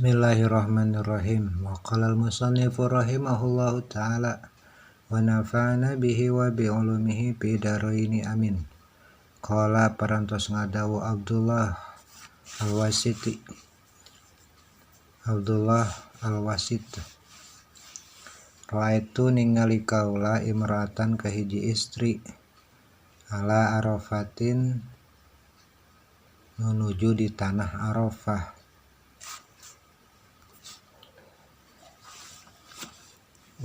Bismillahirrahmanirrahim. Wa qala al-musannifu rahimahullahu ta'ala wa nafa'ana bihi wa bi ulumihi fi daraini amin. Qala parantos ngadawu Abdullah al-Wasit. Ra'aitu ningali kaula imratan kahiji istri ala Arafatin menuju di tanah Arafah.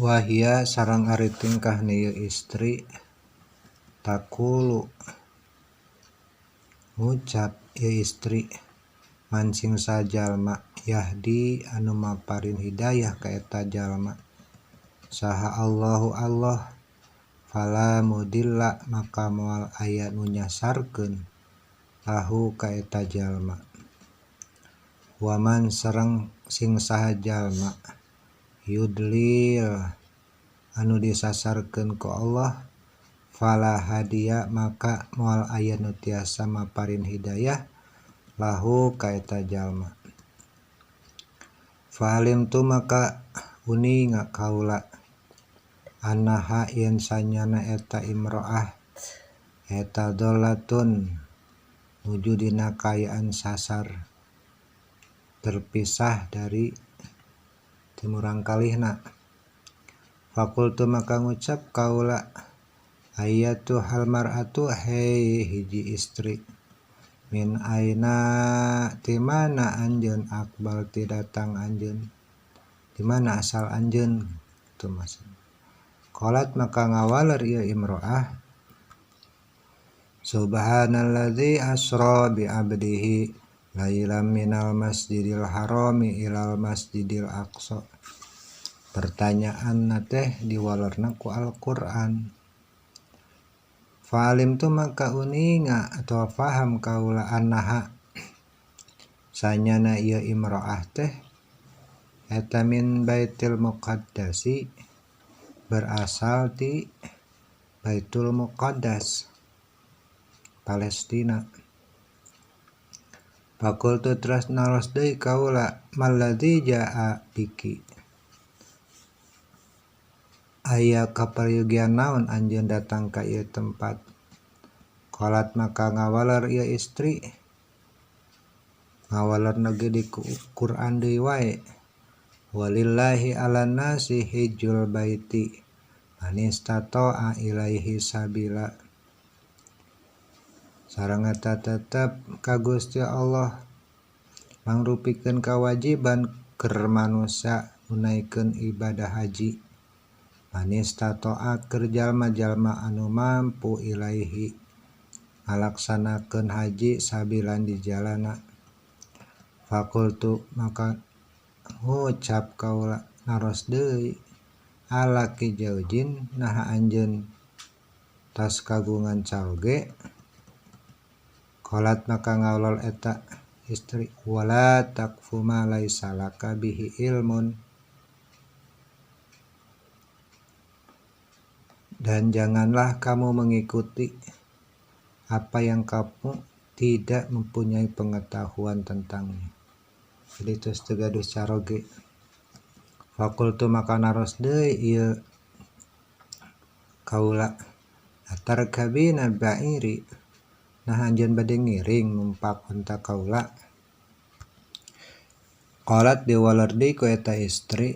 Wahia sarang ari tingkah nieu istri takulu ngucap ieu istri mancing sajalma yahdi anu maparin hidayah ka eta jalma saha Allahu Allah fala mudilla maka moal aya nu nyasarkeun lahu ka eta jalma waman sareng sing saha jalma yudlil anu disasarkeun ku Allah fala hadiya maka moal aya nu tiasa maparin hidayah lahu ka eta jalma. Falim tu maka uninga kaula annaha yen sanyana eta imro'ah eta dolatun nuju dina kaayaan sasar terpisah dari timurang kalihna. Fakultu maka ngucap kaula ayatu hal mar'atu hei hiji istri min aina timana anjeun akbal ti datang anjeun dimana asal anjeun tu maksud. Qalat maka ngawaler ieu imro'ah subhanalladzi asra bi abdihi lailam minal masjidil harami ilal masjidil aqsa. Pertanyaan teh diwalerna ku Al-Qur'an. Fa'alim tu maka uninga atau faham kaula annaha sanyana ieu imro'ah teh eta min Baitul Muqaddasi berasal ti Baitul Muqaddas Palestina. Fakultu teras naros deui kaula malladzi jaa biki aya kaparyugian naon anjeun datang ka ieu tempat. Qalat maka ngawaler ieu istri ngawalerna ge di Quran deui wae walillahi 'alan nasi hijjul baiti man istata'a ilaihi sabila. Sareng eta tetep ka Gusti Allah mangrupikeun kawajiban keur manusia nunaikeun ibadah haji man istata'a keur jalma-jalma anu mampu ilaihi ngalaksanakeun haji sabilan di jalana. Fakultu maka ngucap kaula naros deui alaki jaujin naha anjeun tas kagungan calge. Qalat maka ngaulol eta istri wala taqfu ma laisa laka bihi ilmun dan janganlah kamu mengikuti apa yang kamu tidak mempunyai pengetahuan tentangnya. Jadi terus tegaduh caroge. Fakultu maka naros deui ieu kaula atarkabina ba'iri nah anjeun bade ngiring numpak unta kaula. Qalat diwaler deui ku eta istri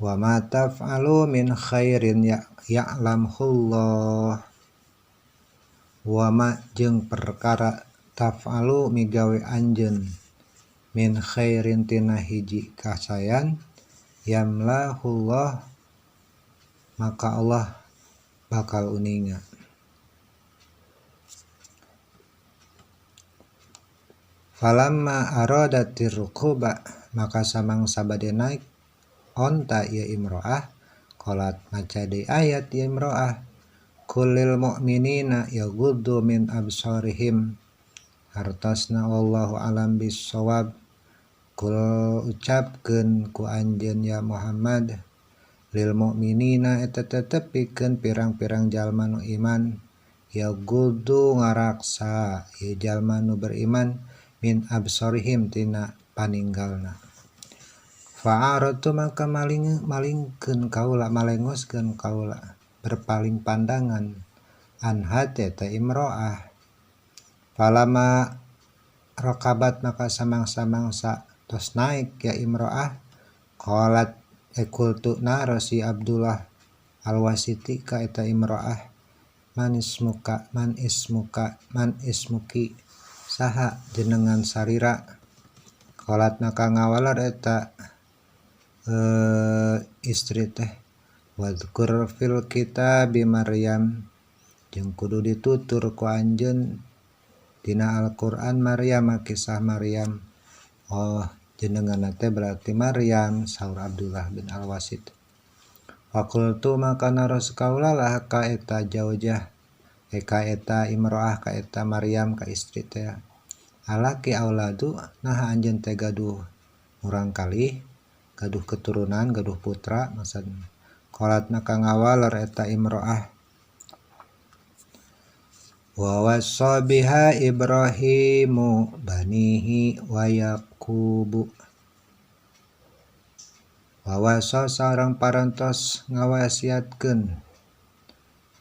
wa ma taf'alu min khairin ya'lamhullah wa ma jeung perkara taf'alu migawe anjeun min khairin tina hiji kasayan yamlahullah maka Allah bakal uninga. Falamma aradatir rukuba maka samangsa bade naik onta ieu imro'ah qalat maca deui ayat ieu imro'ah kullil mu'minina yaghuddu min absarihim hartosna wallahu alam bissawab. Kul ucapkeun ku anjeun ya Muhammad lil mu'minina eta tetep pikeun pirang-pirang jalma nu iman yaghuddu ngaraksa ieu jalma nu beriman min absarihim tina paninggalna. Fa'aratu maka malingkeun kaula malengoskeun kaula berpaling pandangan anha eta imro'ah. Falama rakabat maka samang-samangsa tos naik ya imro'ah qalat qultu naro si Abdullah al-Wasiti ka eta imro'ah man ismuki saha jenengan sarira. Qalat maka ngawalar eta istri teh wadhkur fil kitabi Maryam jeung kudu ditutur ku anjeun dina Al-Qur'an Maryam kisah Maryam. Oh jenengan teh berarti Maryam saur Abdullah bin Al-Wasit. Faqultu maka naros kaula lah ka eta jaujah ka eta imro'ah ka eta Maryam ka istri teh alaki auladu nah anjeun teh gaduh urang kalih gaduh keturunan gaduh putra maksudna. Qalat maka ngawalar eta imro'ah wa wassa biha Ibrahimu banihi wa Yaqubu. Wa wassa sareng parantos ngawasiatkeun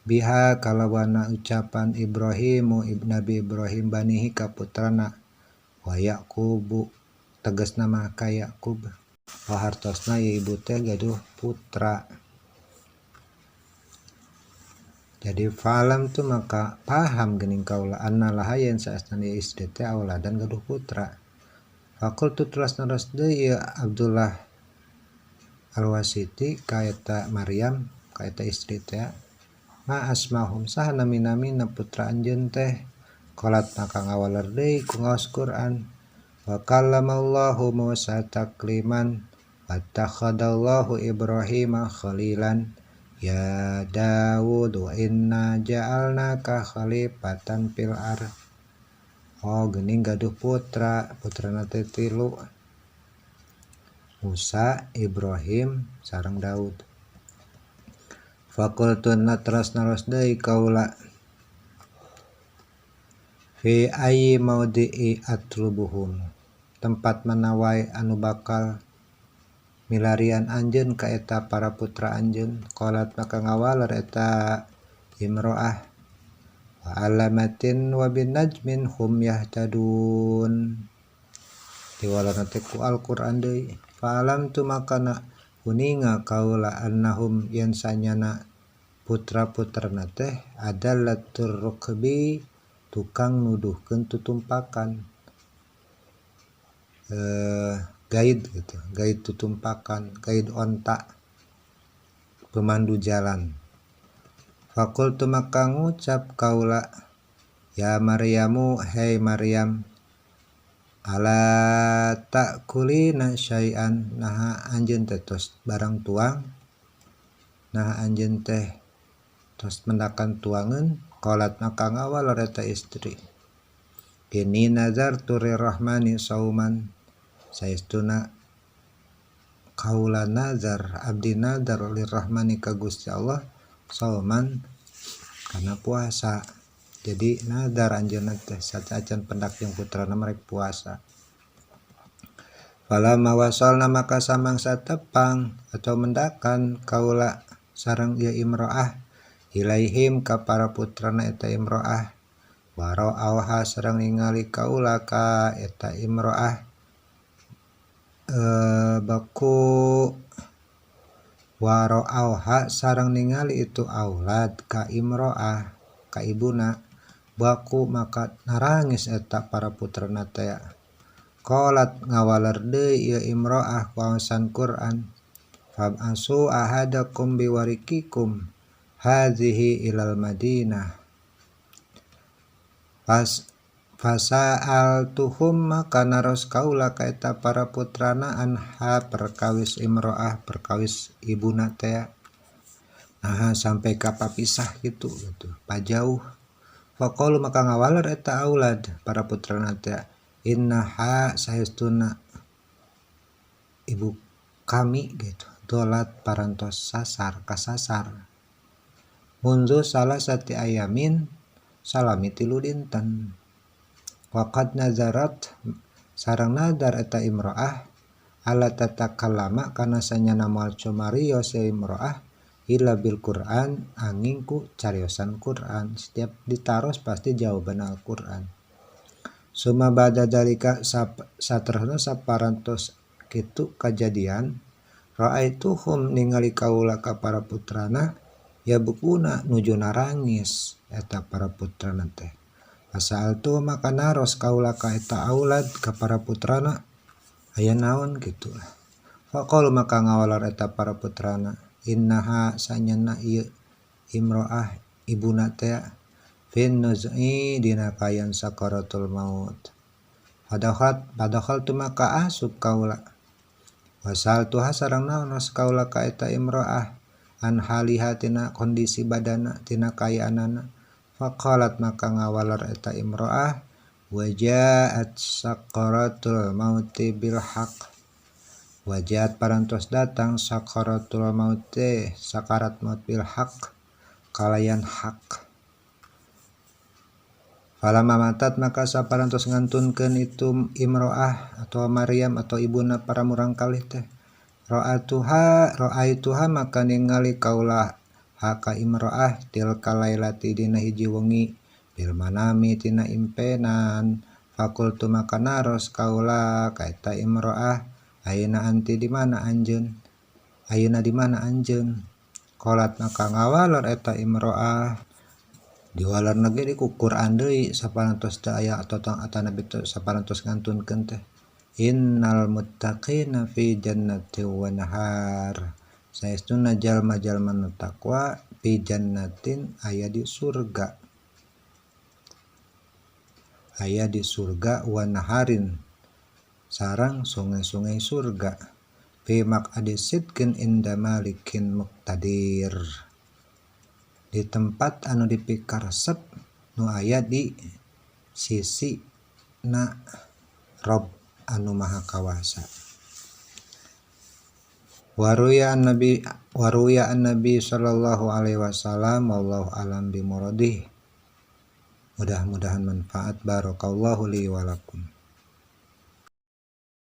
biha kalawana ucapan Ibrahimu Nabi Ibrahim banihi ka putrana wa Yaqubu tegasna mah ka Yaqub. Wa hartosna ya ibu teh gaduh putra. Jadi falam tu maka paham geuning kaula anna lahayen saestana istri teh auladan gaduh putra. Faqultu teras deui ya Abdullah al-Wasiti ka eta Maryam ka eta istri teh ma asmahum saha nami-namina putra anjeun teh. Qalat maka ngawalar deui ku ngaos Quran wa kallamallahu Musa takliman wattakhadallahu Ibrahima khalilan ya Dawud wa inna ja'alnaka khalifatan fil ardh. Oh geuning gaduh putrana teh 3 Musa, Ibrahim, sareng Daud. Faqultu teras naros deui kaula fi ayyi maudi'i atlubuhum tempat mana wae anu bakal milarian anjeun ka eta para putra anjeun. Qalat maka ngawalar eta imro'ah wa alamatin wa binajmin hum yahtadun. Diwalarna teh ku Al-Qur'an deui. Fa'alam tu makana kuninga kaula annahum yen sanyana putra-putrana teh adallatur rukbi tukang nuduhkeun tutumpakan gaid gitu, gaid tutumpakan, gaid onta, pemandu jalan. Faqultu maka ngucap kaula ya Maryamu hai Maryam ala ta'kulina syai'an naha anjeun teh tos barang tuang naha anjeun teh tos mendakan tuangeun. Qalat maka ngawalar eta istri ini nazartu lirrahmani sauman saestuna kaula nazar abdi nazar lirrahmani ka Gusti Allah sauman kana puasa. Jadi nazar anjeunna teh sacan pendak jeung putrana merek puasa. Falamma wasalna maka samangsa tepang atau mendakan kaula sareng ieu imro'ah ilaihim ka para putrana eta imro'ah waro auha sareng ningali kaula ka eta imro'ah baku waro auha sareng ningali itu aulad ka imro'ah ka ibuna baku maka narangis eta para putrana teh. Qalat ngawalar deui ieu imro'ah ku aosan Quran fab'asu ahadakum biwarikikum hazihi ilal Madinah fasa'altuhum maka naros kaula ka eta para putrana anha perkawis imro'ah perkawis ibuna teh nah sampai ka papisah gitu pajauh. Faqalu maka ngawalar eta aulad para putrana teh innaha saestuna ibu kami gitu dolat parantos kasasar mundu salah sati ayamin salami 3 dinten. Waqad nazarat sareng nadar eta imro'ah ala tatakallama kana sanyana moal comarios imro'ah illa bil Qur'an angin ku cariosan Qur'an. Setiap ditaros pasti jawaban Al-Qur'an. Suma ba'da dalika saterusna saparantos kitu kajadian ra'aituhum ningali kaula ka para putrana ya bukuna nuju narangis eta para putrana teh. Asal tu maka naros kaula ka eta aulad ka para putrana aya naon kitu. Faqalu maka ngawalar eta para putrana innaha sanyana ieu imro'ah ibuna teh fin nuz'i dina kayan sakaratul maut. Padahal tu maka asup kaula wasal tuha sareng naon kaula ka eta imro'ah an haliha tina kondisi badana tina kayaanana. Faqalat maka ngawalar eta imro'ah wajaat sakaratul mauti bil haq. Wajaat parantos datang sakaratul mauti sakarat maut bil haq kalayan hak. Falamma matat maka saparantos ngantunkeun itu imro'ah atau Maryam atau ibuna para murang kalih teh ra'aituha maka ningali kaula haka imro'ah til kalailati dina hiji wengi bil manami tina impenan. Fakultu maka naros kaula ka eta imro'ah ayeuna anti di mana anjeun, ayeuna di mana anjeun. Qolat maka ngawalar eta imro'ah diwalar nage di Quran deui saparantos teu aya totong atana bitu saparantos ngantunkeun teh innal muttaqina fi jannatin wa nahar. Saestuna jalma-jalma nu takwa fi jannatin aya di surga. Aya di surga wa naharin sarang sungai-sungai surga. Fi maq'adi sidqin inda malikin muqtadir. Di tempat anu dipikaresep nu aya di sisi na Rob anu maha kawasa. Waruya an Nabi sallallahu alaihi wasallam wallahu alam bi muradih. Mudah-mudahan manfaat. Barakallahu li wa lakum.